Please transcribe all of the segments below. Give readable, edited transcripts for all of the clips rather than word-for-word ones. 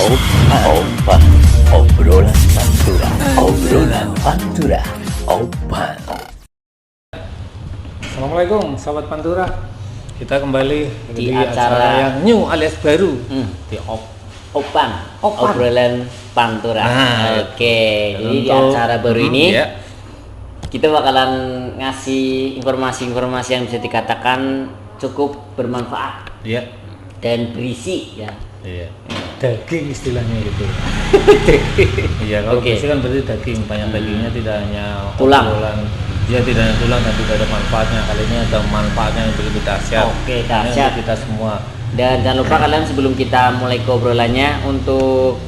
Opan, obrolan Pantura, obrolan Pantura, Opan. Assalamualaikum sahabat Pantura. Kita kembali di acara yang new alias baru di Opan, obrolan Pantura. Oke, jadi di acara baru ini kita bakalan ngasih informasi-informasi yang bisa dikatakan cukup bermanfaat dan berisi ya. Daging istilahnya gitu. Iya, kalau berisi kan berarti daging, banyak dagingnya, tidak hanya tulang. Dia tidak hanya tulang dan tidak ada manfaatnya. Kali ini ada manfaatnya yang begitu dahsyat. Oke, dahsyat kita semua. Dan jangan lupa kalian sebelum kita mulai ke obrolannya untuk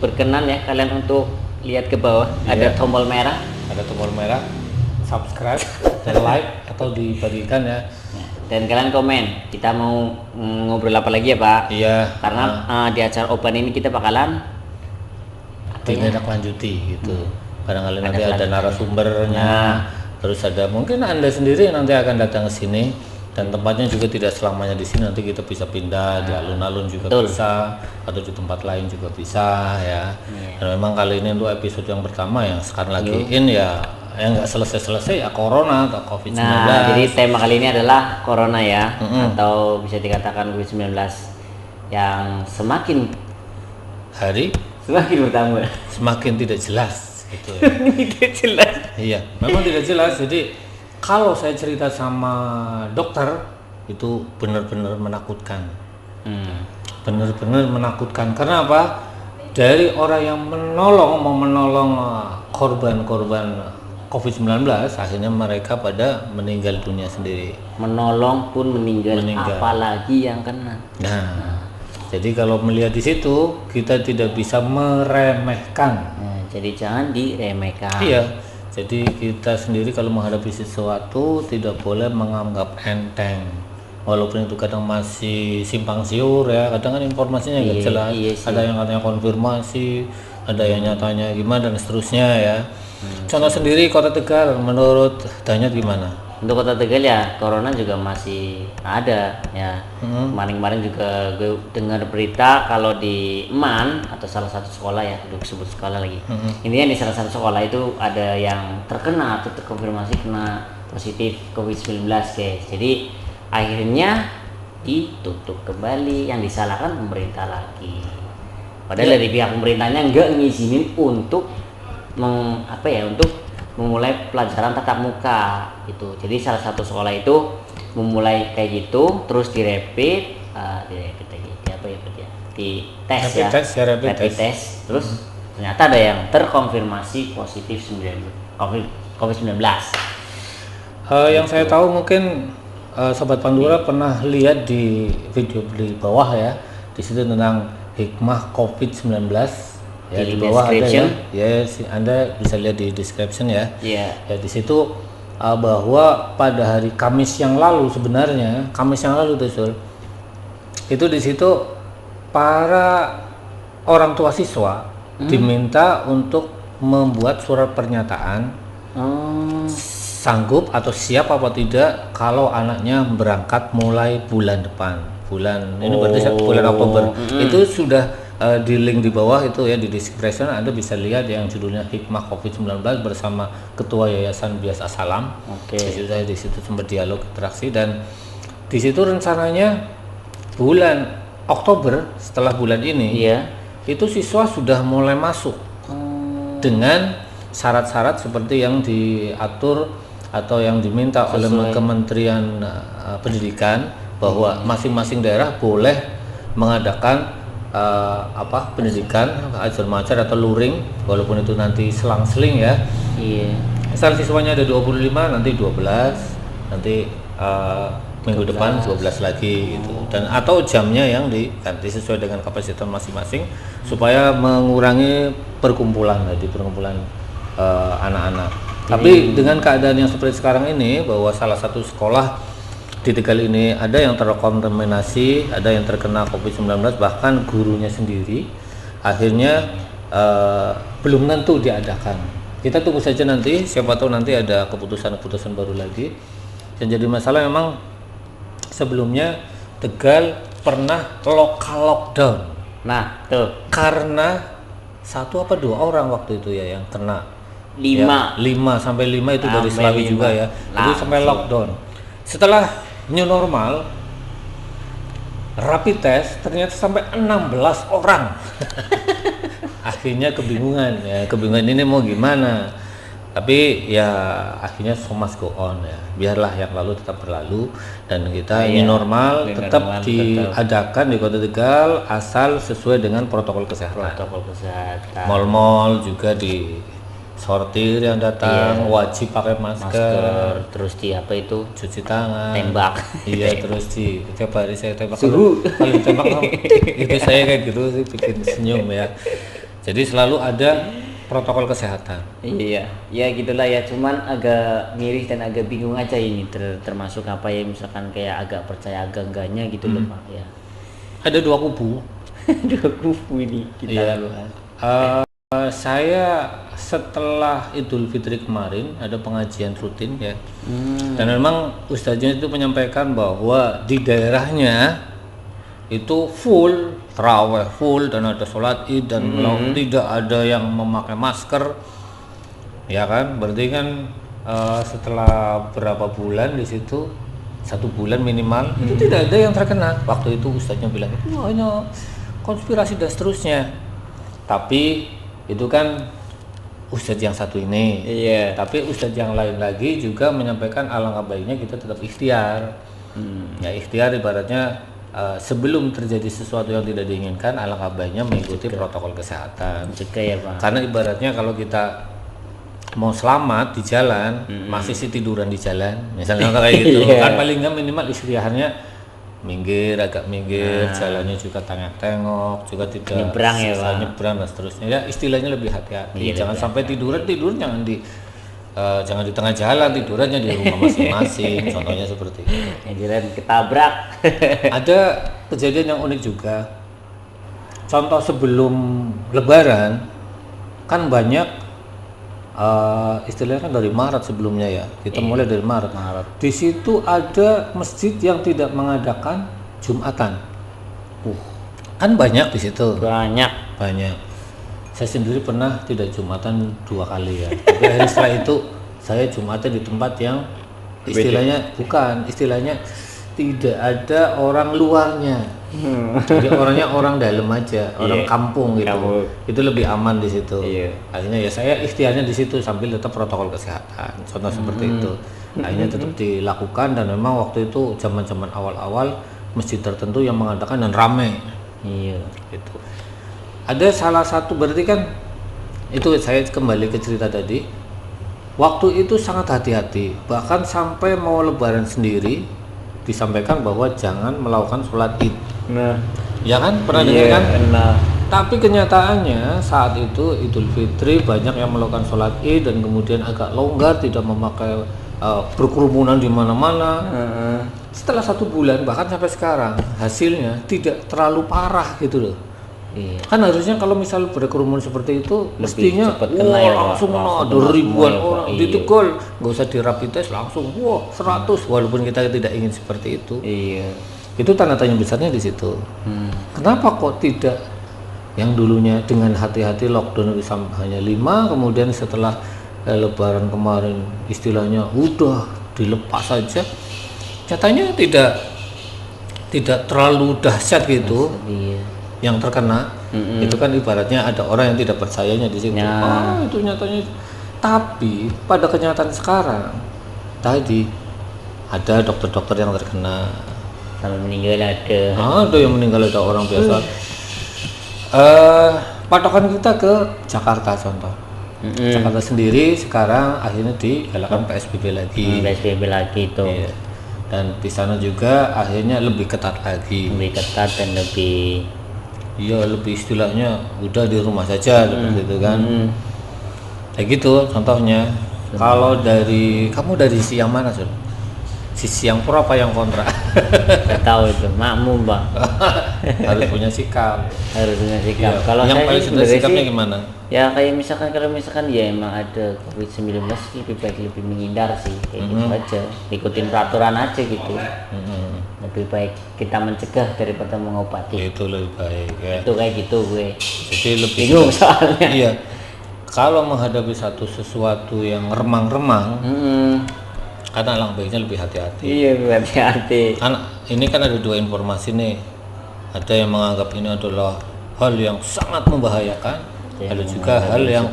berkenan ya kalian untuk lihat ke bawah ada tombol merah. Ada tombol merah, subscribe dan like atau dibagikan ya. Dan kalian komen, kita mau ngobrol apa lagi ya Pak? Iya. Karena di acara Open ini kita bakalan lanjuti gitu. Barangkali nanti ada narasumbernya, terus ada mungkin Anda sendiri nanti akan datang ke sini dan tempatnya juga tidak selamanya di sini, nanti kita bisa pindah di alun-alun juga bisa atau di tempat lain juga bisa ya. Dan memang kali ini untuk episode yang pertama yang sekarang lagi yang nggak selesai ya corona atau COVID-19. Nah, jadi tema kali ini adalah corona ya, atau bisa dikatakan COVID-19 yang semakin bertambah, semakin tidak jelas gitu ya. tidak jelas. Iya, memang tidak jelas. Jadi kalau saya cerita sama dokter itu benar-benar menakutkan. Benar-benar menakutkan. Karena apa? Dari orang yang mau menolong korban-korban COVID-19, akhirnya mereka pada meninggal dunia sendiri. Menolong pun meninggal. Apalagi yang kena. Nah, jadi kalau melihat di situ kita tidak bisa meremehkan. Jadi jangan diremehkan. Iya. Jadi kita sendiri kalau menghadapi sesuatu tidak boleh menganggap enteng. Walaupun itu kadang masih simpang siur ya, kadang kan informasinya nggak jelas. Ada yang katanya konfirmasi, ada yang nyatanya gimana dan seterusnya ya. Contoh sendiri Kota Tegal, menurut Danyat gimana? Untuk Kota Tegal ya, corona juga masih ada ya. Kemarin-kemarin juga gue dengar berita kalau di Eman atau salah satu sekolah ya, udah sebut sekolah lagi. Intinya di salah satu sekolah itu ada yang terkena atau terkonfirmasi kena positif COVID-19 guys. Jadi akhirnya ditutup kembali, yang disalahkan pemerintah lagi. Padahal dari pihak pemerintahnya nggak ngizinin untuk untuk memulai pelajaran tatap muka gitu. Jadi salah satu sekolah itu memulai kayak gitu, terus di rapid tes, terus ternyata ada yang terkonfirmasi positif COVID-19. Yang saya tahu mungkin Sobat Pandura pernah lihat di video di bawah ya, di situ tentang hikmah COVID-19. Ya, di bawah ada ya, Anda bisa lihat di description ya. Ya di situ bahwa pada hari Kamis yang lalu itu di situ para orang tua siswa diminta untuk membuat surat pernyataan sanggup atau siap apa tidak kalau anaknya berangkat mulai bulan depan. Ini berarti bulan Oktober. Itu sudah di link di bawah itu ya, di description Anda bisa lihat yang judulnya Hikmah COVID-19 bersama Ketua Yayasan Bias Asalam. Saya di situ sempat dialog interaksi dan di situ rencananya bulan Oktober setelah bulan ini itu siswa sudah mulai masuk dengan syarat-syarat seperti yang diatur atau yang diminta oleh Kementerian Pendidikan bahwa masing-masing daerah boleh mengadakan pendidikan ajar mengajar atau luring, walaupun itu nanti selang-seling ya. Misal siswanya ada 25, nanti 12, nanti minggu depan 12 lagi gitu. Dan atau jamnya yang diganti sesuai dengan kapasitas masing-masing supaya mengurangi perkumpulan anak-anak. Tapi dengan keadaan yang seperti sekarang ini, bahwa salah satu sekolah di Tegal ini ada yang terkontaminasi, ada yang terkena COVID-19, bahkan gurunya sendiri akhirnya belum tentu diadakan. Kita tunggu saja nanti, siapa tahu nanti ada keputusan-keputusan baru lagi. Yang jadi masalah memang sebelumnya Tegal pernah lokal lockdown. Nah, tuh Karena 1 apa 2 orang waktu itu ya yang kena. 5. Ya, 5 sampai 5 itu dari Sampai Selawi 5. juga ya. Itu sampai Langsung. lockdown. Setelah new normal, rapid test ternyata sampai 16 orang. Akhirnya kebingungan ini mau gimana. Tapi ya akhirnya so must go on ya. Biarlah yang lalu tetap berlalu dan kita Iya, new normal new tetap normal diadakan di Kota Tegal asal sesuai dengan protokol kesehatan. Protokol kesehatan. Mal-mal juga di sortir yang datang wajib pakai masker, Terus di apa itu? cuci tangan, Tembak. Iya, terus di tiap hari saya tembak. Suhu. Kalau ditembak itu saya kayak gitu sih bikin senyum ya. Jadi selalu ada protokol kesehatan. Iya, ya gitulah ya. Cuman agak miris dan agak bingung aja ini termasuk apa ya, misalkan kayak agak percaya agak enggaknya gitu loh Pak ya. Ada 2 kubu. Dua kubu ini kita. Iya. Saya setelah Idul Fitri kemarin ada pengajian rutin ya. Dan memang ustaznya itu menyampaikan bahwa di daerahnya itu full taraweh full dan ada sholat id dan tidak ada yang memakai masker, ya kan? Berarti kan setelah berapa bulan di situ 1 bulan minimal itu tidak ada yang terkena. Waktu itu ustaznya bilang itu hanya konspirasi dan seterusnya. Tapi itu kan ustadz yang satu ini. Iya. Tapi ustadz yang lain lagi juga menyampaikan alangkah baiknya kita tetap ikhtiar. Ya ikhtiar ibaratnya sebelum terjadi sesuatu yang tidak diinginkan, alangkah baiknya mengikuti protokol kesehatan. Juga ya Pak. Karena ibaratnya kalau kita mau selamat di jalan, masih sih tiduran di jalan, misalnya kayak gitu, Iya. kan paling nggak minimal istirahatnya agak minggir, jalannya juga tengok-tengok, juga tidak Nyebrang ya, susah Pak. nyebrang dan seterusnya. Ya istilahnya lebih hati-hati, Iya, jangan lebih sampai tidur jangan di tengah jalan, tidurannya di rumah masing-masing. Contohnya seperti itu. Jalan ketabrak. Ada kejadian yang unik juga. Contoh sebelum Lebaran kan banyak istilahnya kan dari Maret sebelumnya ya. Kita mulai dari Maret. Di situ ada masjid yang tidak mengadakan Jumatan. Kan banyak di situ. Banyak. Banyak. Saya sendiri pernah tidak Jumatan 2 kali ya. Tapi akhirnya setelah itu saya Jumatan di tempat yang istilahnya tidak ada orang luarnya. Jadi orangnya orang dalam aja, orang kampung gitu. Kampung. Itu lebih aman di situ. Iya. Akhirnya ya saya ikhtiarnya di situ sambil tetap protokol kesehatan. Contoh seperti itu. Akhirnya tetap dilakukan dan memang waktu itu zaman-zaman awal-awal masjid tertentu yang mengadakan dan ramai. Iya. Gitu. Ada salah satu berarti kan itu saya kembali ke cerita tadi. Waktu itu sangat hati-hati, bahkan sampai mau Lebaran sendiri disampaikan bahwa jangan melakukan sholat id. Nah, Ya kan pernah dengar kan? Nah, Tapi kenyataannya saat itu Idul Fitri banyak yang melakukan sholat id dan kemudian agak longgar, tidak memakai berkerumunan di mana-mana. Setelah 1 bulan bahkan sampai sekarang hasilnya tidak terlalu parah gitu loh. iya. Kan harusnya kalau misal berkerumun seperti itu mestinya cepat kena ya, Pak. langsung Langsung ada kena ribuan semua ya, Pak. orang di Iya. Tegal, nggak usah di rapid test langsung 100 walaupun kita tidak ingin seperti itu. Iya. Itu tanda tanya besarnya di situ. Kenapa kok tidak yang dulunya dengan hati-hati lockdown bisa hanya 5, kemudian setelah Lebaran kemarin istilahnya udah dilepas saja, nyatanya tidak terlalu dahsyat gitu. Iya. Yang terkena itu kan ibaratnya ada orang yang tidak percayanya di situ. Ya. Itu nyatanya. Tapi pada kenyataan sekarang tadi ada dokter-dokter yang terkena, Sampai meninggal ada. ada yang meninggal, ada orang biasa. Patokan kita ke Jakarta contoh. Jakarta sendiri sekarang akhirnya digalakan PSBB lagi. PSBB lagi itu. Iya. Dan di sana juga akhirnya lebih ketat lagi. Lebih ketat dan lebih Iya, lebih istilahnya udah di rumah saja seperti itu kan. Kayak gitu contohnya. Kalau kamu dari si yang mana, Sun? sisi yang pro apa yang kontra? Nggak tahu itu, makmum bang. Harus punya sikap. Harus punya sikap. Iya. Kalau yang saya paling sih sudah sebenarnya sikapnya sih, gimana? ya kayak misalkan kalau misalkan ya emang ada COVID-19 lebih baik lebih menghindar sih, kayak gitu aja. Ikutin peraturan aja gitu. Lebih baik kita mencegah daripada mengobati. Itu lebih baik ya. Itu kayak gitu gue. Jadi lebih Bingung soalnya. Iya. Kalau menghadapi sesuatu yang remang-remang, karena alangkah baiknya lebih hati-hati. Iya, hati-hati. Kan ini kan ada dua informasi nih. Ada yang menganggap ini adalah hal yang sangat membahayakan, ada juga hal yang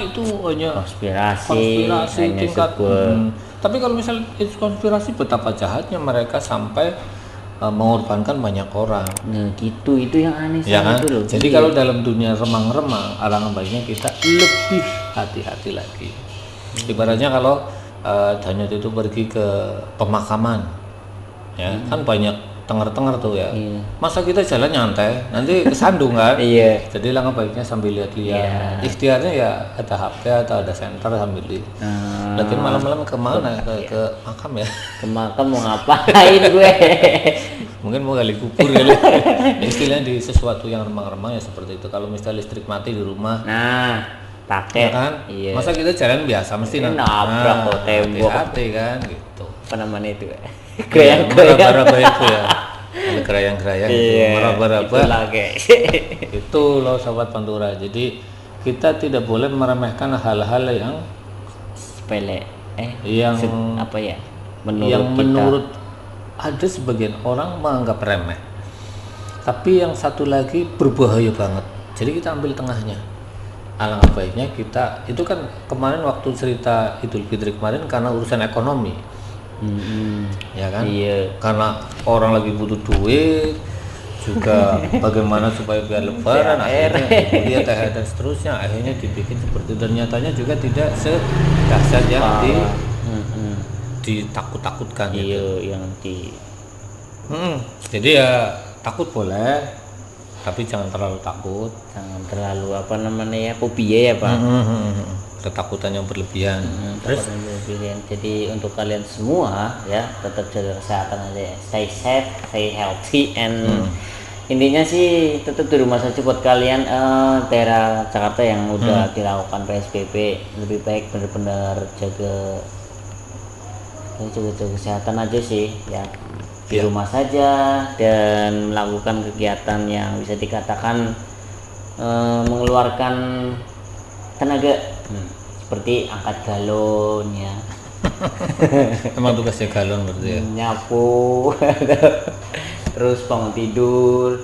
itu hanya konspirasi hanya tingkat. sebuah Tapi kalau misalnya itu konspirasi, betapa jahatnya mereka sampai mengorbankan banyak orang. nah gitu, itu yang aneh Ya kan? itu loh. Jadi Iya. kalau dalam dunia remang-remang, alangkah baiknya kita lebih hati-hati lagi. Ibaratnya kalau Danyut itu pergi ke pemakaman, ya kan banyak tengar-tengar tuh ya. Iya. Masa kita jalan nyantai, nanti kesandung kan? Iya. Jadi langkah baiknya sambil lihat-lihat. Ikhtiarnya ya ada HP atau ada senter sambil di. Lagi malam-malam kemana? Ke makam ya? Ke makam mau ngapain gue? Mungkin mau gali kubur kali. Istilahnya di sesuatu yang remang-remang ya seperti itu. Kalau misalnya listrik mati di rumah, Nah, pakai ya kan? iya. Masa kita jalan biasa mesti nabrak kok tembok. hati kan gitu. Apa namanya itu? Meraba-raba itu ya. Ada gerayang-gerayang itu, Iya, meraba-raba. itulah, guys. Itu loh sobat Pantura. Jadi kita tidak boleh meremehkan hal-hal yang Sepele. Yang Apa ya? Menurut yang kita. menurut ada sebagian orang menganggap remeh. Tapi yang satu lagi berbahaya banget. Jadi kita ambil tengahnya. Alangkah baiknya kita itu kan kemarin waktu cerita Idul Fitri kemarin karena urusan ekonomi, ya kan? Iya. Karena orang lagi butuh duit, juga bagaimana supaya biar lebaran, akhirnya dia THR dan seterusnya, akhirnya dibikin seperti itu. Dan nyatanya juga tidak sedahsyat yang ditakut-takutkan. Iya, Gitu. yang di Jadi ya takut boleh, tapi jangan terlalu takut. jangan terlalu apa namanya ya, fobia ya Pak. Ketakutan yang berlebihan. Terus jadi untuk kalian semua ya tetap jaga kesehatan aja ya. Stay safe, stay healthy, and intinya sih tetap di rumah saja buat kalian daerah Jakarta yang udah dilakukan PSBB. Lebih baik benar-benar jaga kesehatan aja sih ya, di rumah saja dan melakukan kegiatan yang bisa dikatakan mengeluarkan tenaga, seperti angkat galon ya. Emang tugasnya galon berarti ya. Nyapu terus bangun tidur,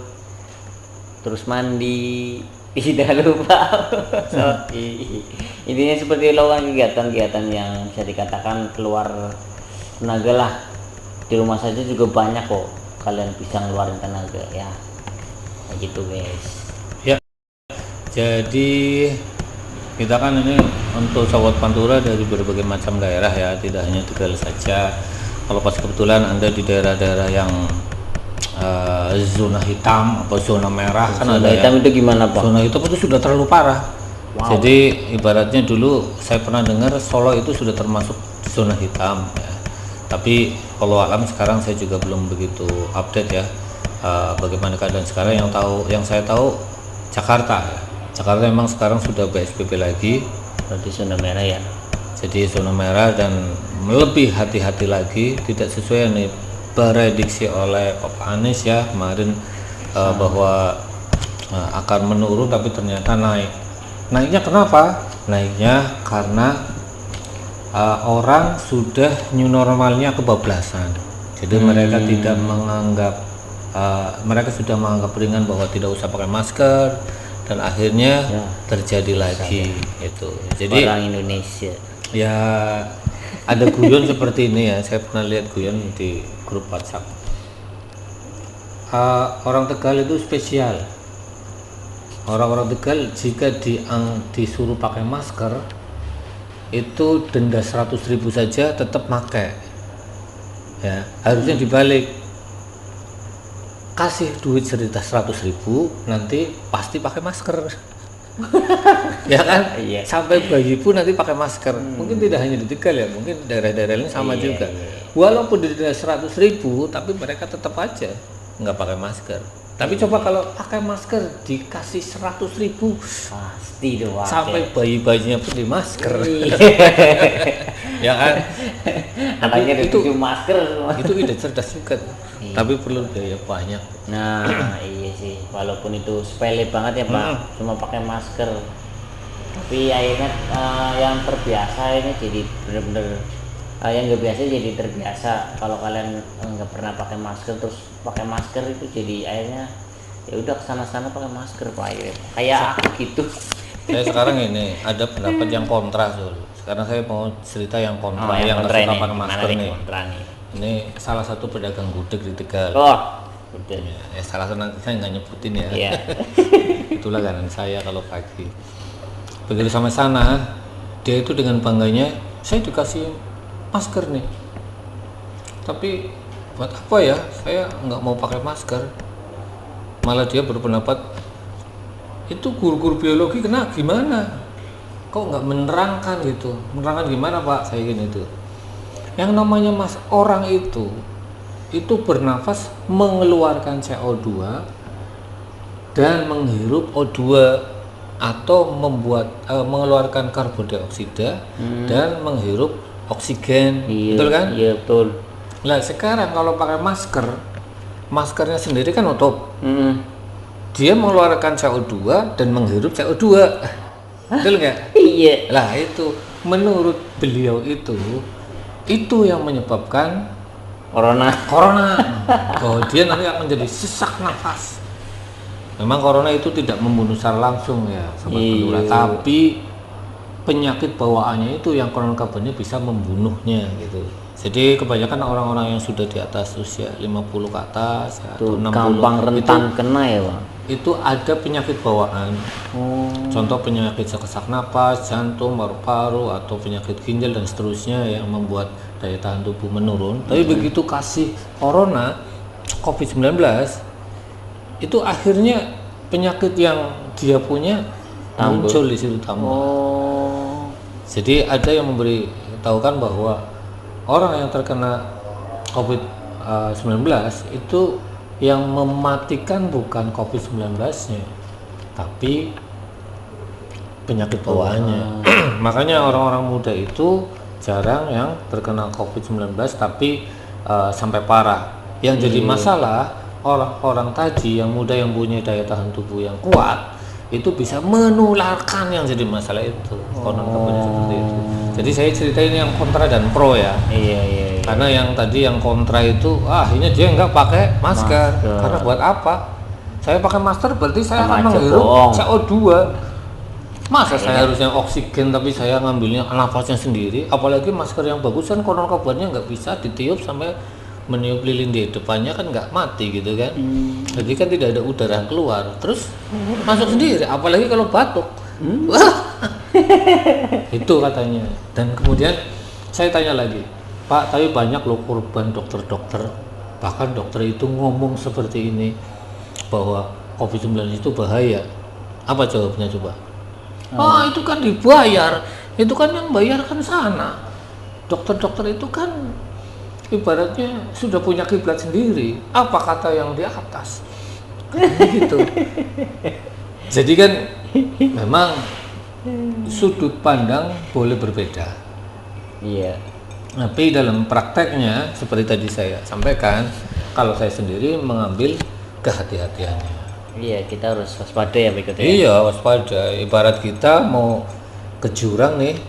terus mandi, tidak lupa intinya seperti melakukan kegiatan-kegiatan yang bisa dikatakan keluar tenaga lah. Di rumah saja juga banyak kok kalian bisa ngeluarin tenaga ya, kayak gitu guys. Ya, jadi kita kan ini untuk sobat Pantura dari berbagai macam daerah ya, tidak hanya Tegal saja. Kalau pas kebetulan Anda di daerah-daerah yang zona hitam atau zona merah kan Zona ada hitam ya. itu gimana Pak? Zona hitam itu sudah terlalu parah. Jadi ibaratnya dulu saya pernah dengar Solo itu sudah termasuk zona hitam ya. Tapi kalau alam sekarang saya juga belum begitu update ya, bagaimana keadaan sekarang. Yang saya tahu Jakarta ya. Jakarta memang sekarang sudah PSBB lagi, Berarti zona merah ya. jadi zona merah dan lebih hati-hati lagi, tidak sesuai yang diprediksi oleh Pak Anies ya kemarin bahwa akan menurun, tapi ternyata naik. Naiknya kenapa? Naiknya karena orang sudah new normalnya kebablasan. Jadi mereka tidak menganggap, mereka sudah menganggap ringan bahwa tidak usah pakai masker, dan akhirnya terjadi lagi itu. Jadi Orang Indonesia. ya ada guyon seperti ini ya, saya pernah lihat guyon di grup WhatsApp. Orang Tegal itu spesial. Orang-orang Tegal jika disuruh pakai masker itu denda 100.000 saja tetap pakai ya. Harusnya dibalik, kasih duit cerita 100.000 nanti pasti pakai masker. Ya kan? Iya. Sampai bayi pun nanti pakai masker. Mungkin tidak hanya di Tegal ya, mungkin daerah-daerah lain sama juga. walaupun didenda 100.000 tapi mereka tetap aja nggak pakai masker. Tapi coba kalau pakai masker dikasih 100.000, pasti doang sampai bayi-bayinya pun di masker. Iya. Ya kan? Anaknya itu dituju masker semua. itu ide cerdas juga. Tapi perlu biaya banyak. Nah iya sih, walaupun itu sepele banget ya Pak, cuma pakai masker, tapi akhirnya yang terbiasa ini jadi bener-bener yang nggak biasa jadi terbiasa. Kalau kalian nggak pernah pakai masker terus pakai masker itu jadi akhirnya ya udah kesana-sana pakai masker Pak, akhirnya kayak aku gitu. Saya sekarang ini ada pendapat yang kontra dulu. Sekarang saya mau cerita yang kontra, yang nggak kontra suka ini. pakai masker Mana nih. kontra nih? Ini salah satu pedagang gudeg di Tegal. Oh betul. Ya, salah satu, nanti saya nggak nyebutin ya. Iya. Itulah kanan saya kalau pagi. Begitu sampai sana, dia itu dengan bangganya, saya dikasih masker nih. Tapi buat apa ya? Saya nggak mau pakai masker. Malah dia berpendapat itu guru-guru biologi kena gimana? Kok nggak menerangkan gitu? Menerangkan gimana Pak? Saya gini tuh. Yang namanya orang itu bernafas mengeluarkan CO2 dan menghirup O2 atau mengeluarkan karbon dioksida dan menghirup oksigen. Iya, Betul kan? Iya betul. Nah sekarang kalau pakai masker, maskernya sendiri kan nutup. Dia mengeluarkan CO2 dan menghirup CO2. Betul nggak? Iya. Lah itu menurut beliau itu yang menyebabkan corona. Oh, dia nanti akan jadi sesak nafas. Memang corona itu tidak membunuh secara langsung ya, sobat Pendula, tapi penyakit bawaannya itu yang konon kabarnya bisa membunuhnya gitu. Jadi kebanyakan orang-orang yang sudah di atas usia 50 ke atas ya, atau 60 gampang rentan kena ya Bang. itu ada penyakit bawaan. Contoh penyakit sesak napas, jantung, paru-paru, atau penyakit ginjal dan seterusnya yang membuat daya tahan tubuh menurun. Tapi begitu kasih corona, COVID-19, itu akhirnya penyakit yang dia punya muncul di situ tambah. Jadi ada yang memberitahukan bahwa orang yang terkena COVID-19 itu yang mematikan bukan COVID-19-nya, tapi penyakit bawaannya. Makanya orang-orang muda itu jarang yang terkena COVID-19 tapi sampai parah. Yang jadi masalah orang-orang tadi yang muda yang punya daya tahan tubuh yang kuat itu bisa menularkan, yang jadi masalah itu. Konon kabarnya seperti itu. Jadi saya ceritain yang kontra dan pro ya. Iya. Karena yang tadi yang kontra itu, ini dia nggak pakai masker. Karena buat apa? Saya pakai masker berarti saya akan menghirup CO2. Masa saya harusnya oksigen tapi saya ngambilnya nafasnya sendiri? Apalagi masker yang bagus kan konon kabarnya nggak bisa ditiup sampai meniup lilin di depannya, kan nggak mati gitu kan. Jadi kan tidak ada udara yang keluar, terus masuk sendiri. Apalagi kalau batuk. Itu katanya. Dan kemudian saya tanya lagi, Pak, tapi banyak loh korban dokter-dokter, bahkan dokter itu ngomong seperti ini bahwa COVID-19 itu bahaya. Apa jawabnya coba? Itu kan dibayar, itu kan yang bayar kan sana. Dokter-dokter itu kan ibaratnya sudah punya kiblat sendiri. Apa kata yang di atas? Gitu. Jadi kan memang sudut pandang boleh berbeda. Iya. Tapi dalam prakteknya seperti tadi saya sampaikan, kalau saya sendiri mengambil kehati-hatiannya. Iya, kita harus waspada ya berikutnya. Iya, waspada. Ibarat kita mau ke jurang nih,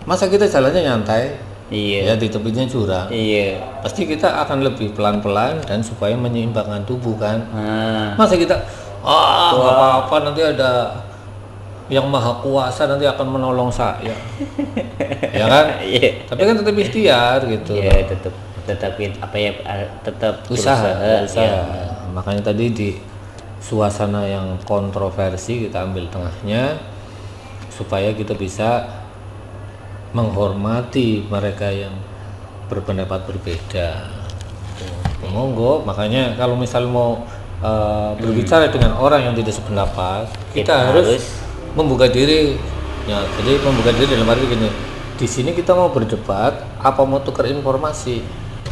masa kita jalannya nyantai? Iya. Ya di tepinya jurang. Iya. Pasti kita akan lebih pelan-pelan dan supaya menyeimbangkan tubuh kan. Masa kita nggak apa-apa, nanti ada yang maha kuasa nanti akan menolong saya. Ya kan? Iya. Tapi kan tetap ikhtiar gitu. Iya, tetap usaha. Ya. Makanya tadi di suasana yang kontroversi kita ambil tengahnya supaya kita bisa menghormati mereka yang berpendapat berbeda. Monggo, makanya kalau misal mau berbicara dengan orang yang tidak sependapat, kita harus membuka diri. Ya, jadi membuka diri dalam arti gini, di sini kita mau berdebat apa mau tukar informasi.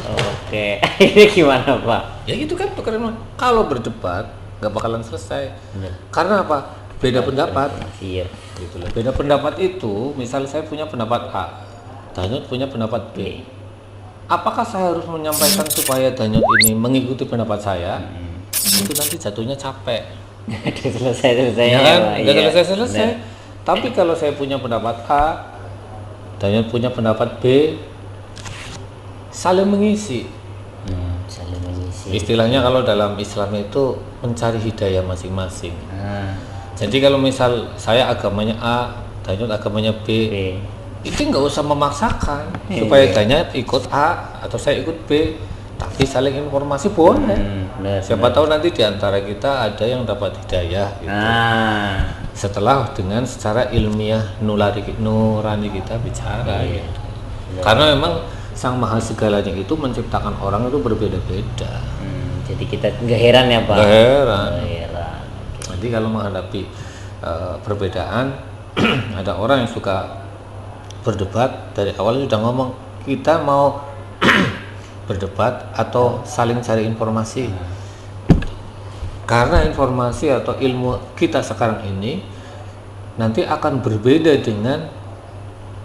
Oke. Ini gimana Pak? Ya gitu kan, tukar informasi. Kalau berdebat nggak bakalan selesai. Bener. Karena apa? Beda pendapat. Iya. Gitu loh. Beda pendapat itu, misal saya punya pendapat A, Danyut punya pendapat B. Apakah saya harus menyampaikan supaya Danyut ini mengikuti pendapat saya? Itu nanti jatuhnya capek. Udah selesai Ya kan? Pak. Nggak Iya. selesai-selesai. Tapi kalau saya punya pendapat A, Danyut punya pendapat B, saling mengisi. Saling mengisi. Istilahnya kalau dalam Islam itu mencari hidayah masing-masing. Nah, Jadi kalau misal saya agamanya A, Danyut agamanya B, B. itu nggak usah memaksakan supaya Danyut ikut A atau saya ikut B, tapi saling informasi boleh. Benar. Siapa tahu nanti di antara kita ada yang dapat hidayah gitu. Nah, Setelah dengan secara ilmiah nurani kita bicara gitu. Karena memang Sang Maha Segalanya itu menciptakan orang itu berbeda-beda. jadi kita nggak heran ya Pak. Nggak heran. Nggak heran. Jadi kalau menghadapi perbedaan, ada orang yang suka berdebat dari awal sudah ngomong kita mau berdebat atau saling cari informasi. Karena informasi atau ilmu kita sekarang ini nanti akan berbeda dengan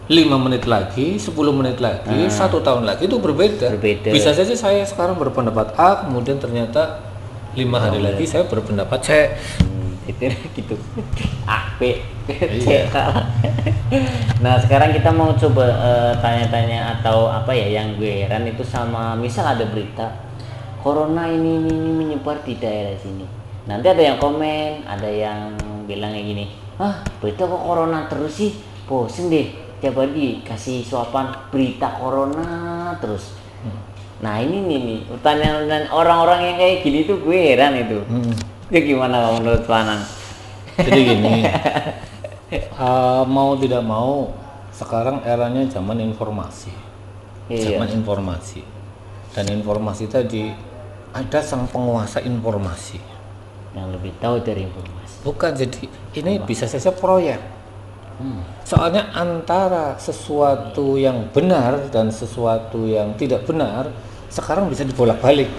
5 menit lagi, 10 menit lagi, 1 tahun lagi itu berbeda. Berbeda. Bisa saja saya sekarang berpendapat A, kemudian ternyata 5 hari lagi saya berpendapat C. Itu gitu. A, B, Iya. C. Nah, sekarang kita mau coba tanya-tanya atau apa ya yang gue heran itu sama misal ada berita corona ini menyebar di daerah sini. Nanti ada yang komen, ada yang bilang kayak gini, berita kok corona terus sih, bosen deh tiap hari kasih suapan berita corona terus. Nah ini nih pertanyaan orang-orang yang kayak gini tuh gue heran itu. Itu gimana menurut Panang? Jadi gini, mau tidak mau sekarang eranya zaman informasi. Iya. Zaman informasi. Dan informasi tadi ada sang penguasa informasi. Yang lebih tahu dari informasi. Bukan, jadi ini bisa saja proyek. Soalnya antara sesuatu yang benar dan sesuatu yang tidak benar sekarang bisa dibolak-balik.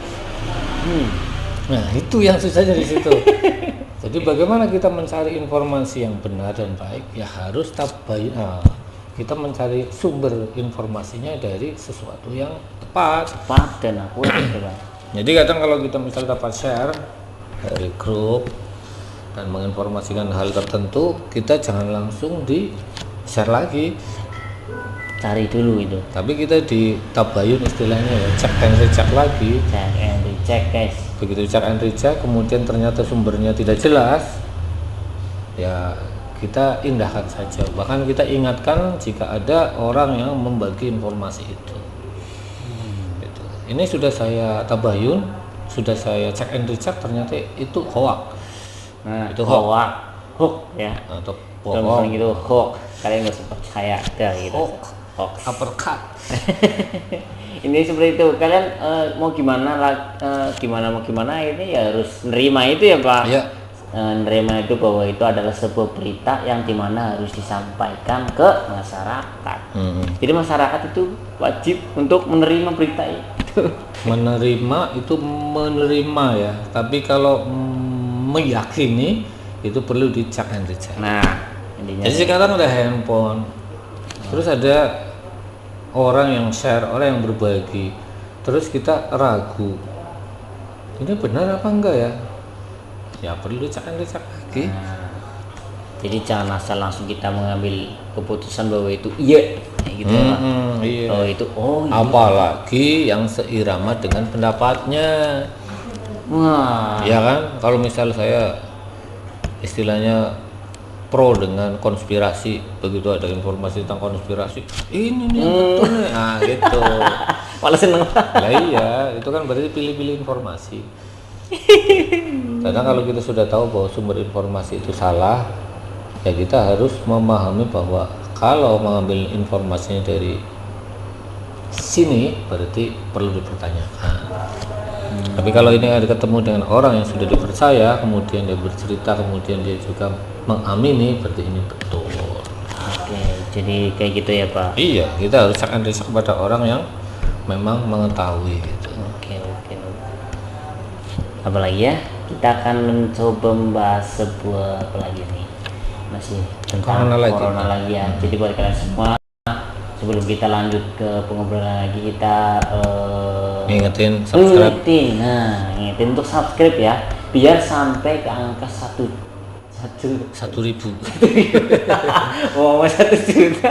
Nah itu yang susahnya di situ. Jadi bagaimana kita mencari informasi yang benar dan baik? Ya harus tabayun. Kita mencari sumber informasinya dari sesuatu yang tepat. Tepat dan akurat gitu Pak. Jadi kadang kalau kita misal dapat share dari grup dan menginformasikan hal tertentu, kita jangan langsung di share lagi, Cari dulu itu. tapi kita di tabayun istilahnya ya, cek and recheck lagi. Cek and recheck guys. Begitu cek and recheck, kemudian ternyata sumbernya tidak jelas, ya kita indahkan saja. Bahkan kita ingatkan jika ada orang yang membagi informasi itu. Gitu. Ini sudah saya tabayun, sudah saya cek and recheck, ternyata itu hoax. Nah, Itu hoax. hoax ya. Atau Kalau bohong, misalnya gitu hoax, kalian nggak usah percaya dah gitu. Hoax. uppercut. Ini seperti itu. Kalian mau gimana mau gimana ini ya harus nerima itu ya Pak. Iya. Nerima itu bahwa itu adalah sebuah berita yang dimana harus disampaikan ke masyarakat. Jadi masyarakat itu wajib untuk menerima berita itu. Menerima itu menerima ya, tapi kalau meyakini itu perlu dicek and recheck. Nah, intinya Jadi sekarang ada handphone, terus ada orang yang share, orang yang berbagi, terus kita ragu, ini benar apa enggak ya? Ya perlu dicek and recheck lagi. jadi jangan asal langsung kita mengambil keputusan bahwa itu iya kayak gitu ya Pak. Iya. Oh itu iya. Apalagi yang seirama dengan pendapatnya. Wah. Ya kan, kalau misal saya istilahnya pro dengan konspirasi, begitu ada informasi tentang konspirasi, ini nih yang betul nih, nah gitu. Malah seneng. Lah iya, itu kan berarti pilih-pilih informasi. Karena kalau kita sudah tahu bahwa sumber informasi itu salah, ya kita harus memahami bahwa kalau mengambil informasinya dari sini berarti perlu dipertanyakan. Tapi kalau ini ada ketemu dengan orang yang sudah dipercaya, kemudian dia bercerita, kemudian dia juga mengamini, berarti ini betul. Oke, jadi kayak gitu ya Pak. Iya, kita harus akan riset kepada orang yang memang mengetahui gitu. Oke. Apalagi ya, kita akan mencoba membahas sebuah apa lagi nih, masih tentang corona lagi ya. Jadi buat kalian semua, sebelum kita lanjut ke pengobrolan lagi, kita Ingetin subscribe. ingetin untuk subscribe ya, biar sampai ke angka 1.000 oh 1 juta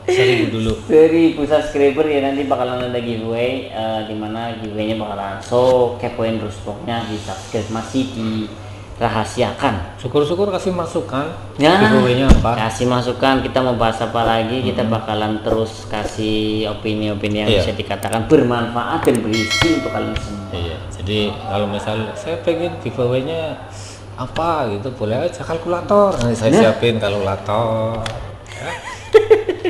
1.000 dulu. 1.000 subscriber ya, nanti bakalan ada giveaway, dimana giveaway-nya bakalan, so kepoin terus pokoknya, di subscribe, masih dirahasiakan. Syukur-syukur kasih masukan. Ya, giveaway-nya apa? kasih masukan, kita mau bahas apa lagi, kita bakalan terus kasih opini-opini yang bisa dikatakan bermanfaat dan berisi untuk kalian semua. Iya, jadi kalau misalnya saya pengen giveaway-nya apa gitu, boleh aja kalkulator. Nanti saya siapin kalkulator. Ya.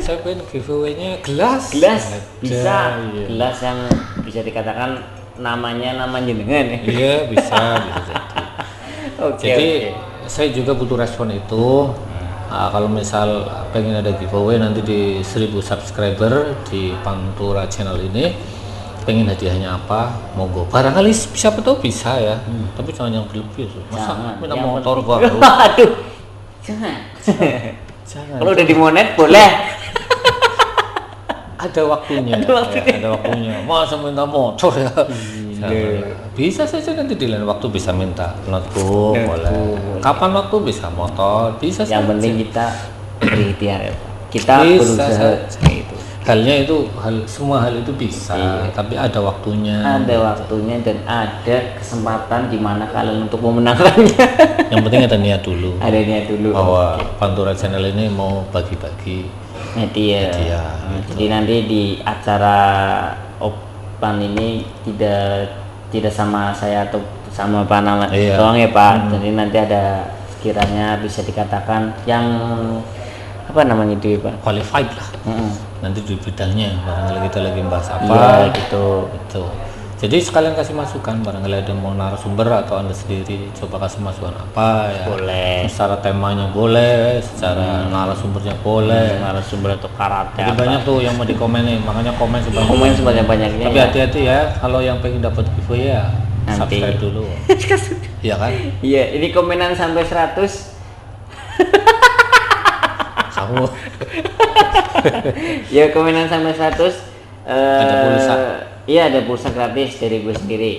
Saya pengen giveaway-nya gelas. Bisa, iya. gelas yang bisa dikatakan namanya nama jenengan ya. Iya, bisa jadi. Jadi saya juga butuh respon itu. Kalau misal pengen ada giveaway nanti di 1.000 subscriber di Pantura channel ini, pengen hadiahnya apa, monggo. Barangkali siapa tahu bisa ya. Tapi jangan yang berlebih. Masa minta motor baru. Aduh, jangan. Kalau udah dimonet boleh. Ada waktunya. Ada waktunya. Masa minta motor ya. Bisa saja nanti di lain waktu bisa minta notebook, boleh. Kapan waktu bisa motor, bisa saja. Yang penting kita berikhtiar ya, Pak. Kita Bisa berusaha itu. Halnya itu semua hal itu bisa, tapi ada waktunya. Ada waktunya dan ada kesempatan di mana kalian untuk memenangkannya. Yang penting ada niat dulu. Ada niat dulu. Bahwa Pantura channel ini mau bagi-bagi Hadiah. Jadi nanti di acara Opan ini tidak sama saya atau sama Pak Nama doang ya Pak. Jadi nanti ada sekiranya bisa dikatakan yang apa namanya itu ya, Pak? Qualified lah. Nanti di bidangnya barangkali kita lagi bahas apa. Iya, gitu. Jadi sekalian kasih masukan, barangkali ada mau narasumber atau Anda sendiri coba kasih masukan apa ya. Boleh. Secara temanya boleh, secara narasumbernya boleh. Narasumber atau karakter. Jadi banyak tuh yang mau dikomenin, makanya komen sebanyak-banyaknya. Tapi hati-hati ya, kalau yang pengen dapat giveaway ya Nanti. subscribe dulu. Iya kan? Iya, ini komenan sampai 100. Kamu Ya, komenan sampai 100. Ada pulsa. Iya, ada pulsa gratis dari gue sendiri.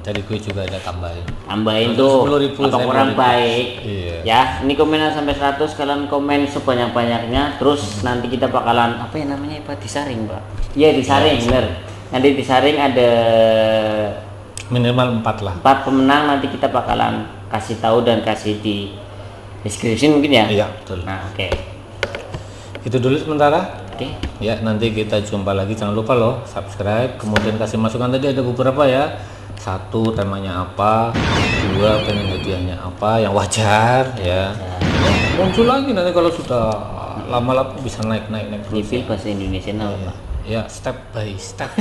Dari gue juga ada tambahin. Tambahin tuh 10.000 apa kurang 10.000. baik. Iya. Ya, ini komenan sampai 100, kalian komen sebanyak-banyaknya. Terus nanti kita bakalan apa ya namanya Pak, disaring Pak. Iya, disaring, bener. Nanti disaring ada Minimal 4 lah. 4 pemenang, nanti kita bakalan kasih tahu dan kasih di description mungkin ya. Iya, betul. Nah, oke. Itu dulu sementara. Oke. Ya, nanti kita jumpa lagi. Jangan lupa loh subscribe, kemudian kasih masukan. Tadi ada beberapa ya. 1, temanya apa, 2, pengen hadiahnya apa yang wajar ya. Muncul lagi nanti kalau sudah lama-lama bisa naik terus. Nyipil bahasa Indonesia apa Pak? Ya, step by step.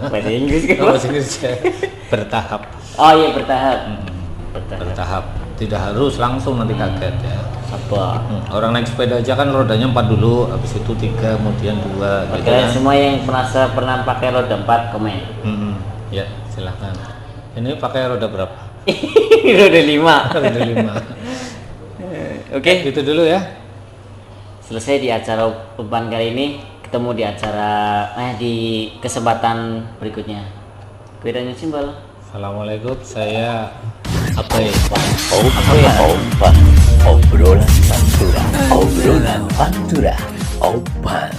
Bahasa Inggris kan? Bahasa Inggris ya. Bertahap. Oh iya, bertahap. Bertahap. Tidak harus langsung nanti kaget ya. Sabar. Orang naik sepeda aja kan rodanya 4 dulu, habis itu 3, kemudian 2 gitu Kalian kan. semua yang pernah pakai roda 4 komen. Ya, silahkan. Ini pakai roda berapa? Roda 5. Roda 5. Oke. Itu dulu ya. Selesai di acara Uban kali ini. Ketemu di acara di kesempatan berikutnya. Bedanya simbol. Assalamualaikum, saya apa ya? Opan, obrolan Pantura, obrolan Pantura, Opan.